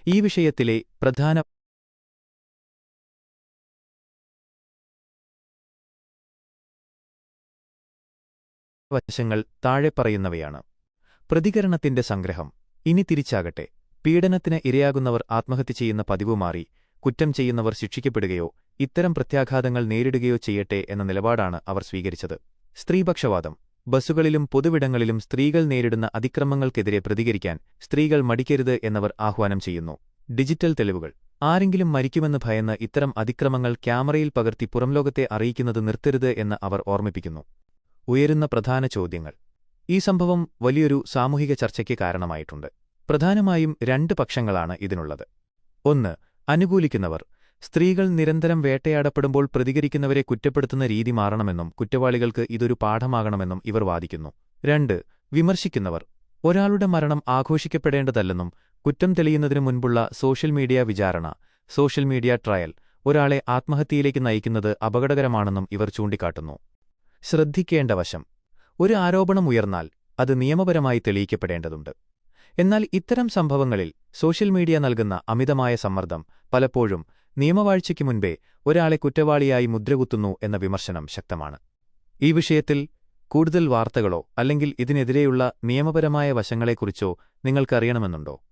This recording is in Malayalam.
ഈ വിഷയത്തിലെ പ്രധാന വശങ്ങൾ താഴെ പറയുന്നവയാണ്. പ്രതികരണത്തിന്റെ സംഗ്രഹം. ഇനി തിരിച്ചാകട്ടെ, പീഡനത്തിന് ഇരയാകുന്നവർ ആത്മഹത്യ ചെയ്യുന്ന പതിവ് മാറി കുറ്റം ചെയ്യുന്നവർ ശിക്ഷിക്കപ്പെടുകയോ ഇത്തരം പ്രത്യാഘാതങ്ങൾ നേരിടുകയോ ചെയ്യട്ടെ എന്ന നിലപാടാണ് അവർ സ്വീകരിച്ചത്. സ്ത്രീപക്ഷവാദം. ബസ്സുകളിലും പൊതുവിടങ്ങളിലും സ്ത്രീകൾ നേരിടുന്ന അതിക്രമങ്ങൾക്കെതിരെ പ്രതികരിക്കാൻ സ്ത്രീകൾ മടിക്കരുത് എന്നവർ ആഹ്വാനം ചെയ്യുന്നു. ഡിജിറ്റൽ തെളിവുകൾ. ആരെങ്കിലും മരിക്കുമെന്ന് ഭയന്ന് ഇത്തരം അതിക്രമങ്ങൾ ക്യാമറയിൽ പകർത്തി പുറംലോകത്തെ അറിയിക്കുന്നത് നിർത്തരുത് എന്ന് അവർ ഓർമ്മിപ്പിക്കുന്നു. ഉയരുന്ന പ്രധാന ചോദ്യങ്ങൾ. ഈ സംഭവം വലിയൊരു സാമൂഹിക ചർച്ചയ്ക്ക് കാരണമായിട്ടുണ്ട്. പ്രധാനമായും രണ്ട് പക്ഷങ്ങളാണ് ഇതിനുള്ളത്. ഒന്ന്, അനുകൂലിക്കുന്നവർ. സ്ത്രീകൾ നിരന്തരം വേട്ടയാടപ്പെടുമ്പോൾ പ്രതികരിക്കുന്നവരെ കുറ്റപ്പെടുത്തുന്ന രീതി മാറണമെന്നും കുറ്റവാളികൾക്ക് ഇതൊരു പാഠമാകണമെന്നും ഇവർ വാദിക്കുന്നു. രണ്ട്, വിമർശിക്കുന്നവർ. ഒരാളുടെ മരണം ആഘോഷിക്കപ്പെടേണ്ടതല്ലെന്നും കുറ്റം തെളിയുന്നതിനു മുൻപുള്ള സോഷ്യൽ മീഡിയ വിചാരണ, സോഷ്യൽ മീഡിയ ട്രയൽ ഒരാളെ ആത്മഹത്യയിലേക്ക് നയിക്കുന്നത് അപകടകരമാണെന്നും ഇവർ ചൂണ്ടിക്കാട്ടുന്നു. ശ്രദ്ധിക്കേണ്ട വശം. ഒരു ആരോപണം ഉയർന്നാൽ അത് നിയമപരമായി തെളിയിക്കപ്പെടേണ്ടതുണ്ട്. എന്നാൽ ഇത്തരം സംഭവങ്ങളിൽ സോഷ്യൽ മീഡിയ നൽകുന്ന അമിതമായ സമ്മർദ്ദം പലപ്പോഴും നിയമവാഴ്ചയ്ക്ക് മുൻപേ ഒരാളെ കുറ്റവാളിയായി മുദ്രകുത്തുന്നു എന്ന വിമർശനം ശക്തമാണ്. ഈ വിഷയത്തിൽ കൂടുതൽ വാർത്തകളോ അല്ലെങ്കിൽ ഇതിനെതിരെയുള്ള നിയമപരമായ വശങ്ങളെക്കുറിച്ചോ നിങ്ങൾക്കറിയണമെന്നുണ്ടോ?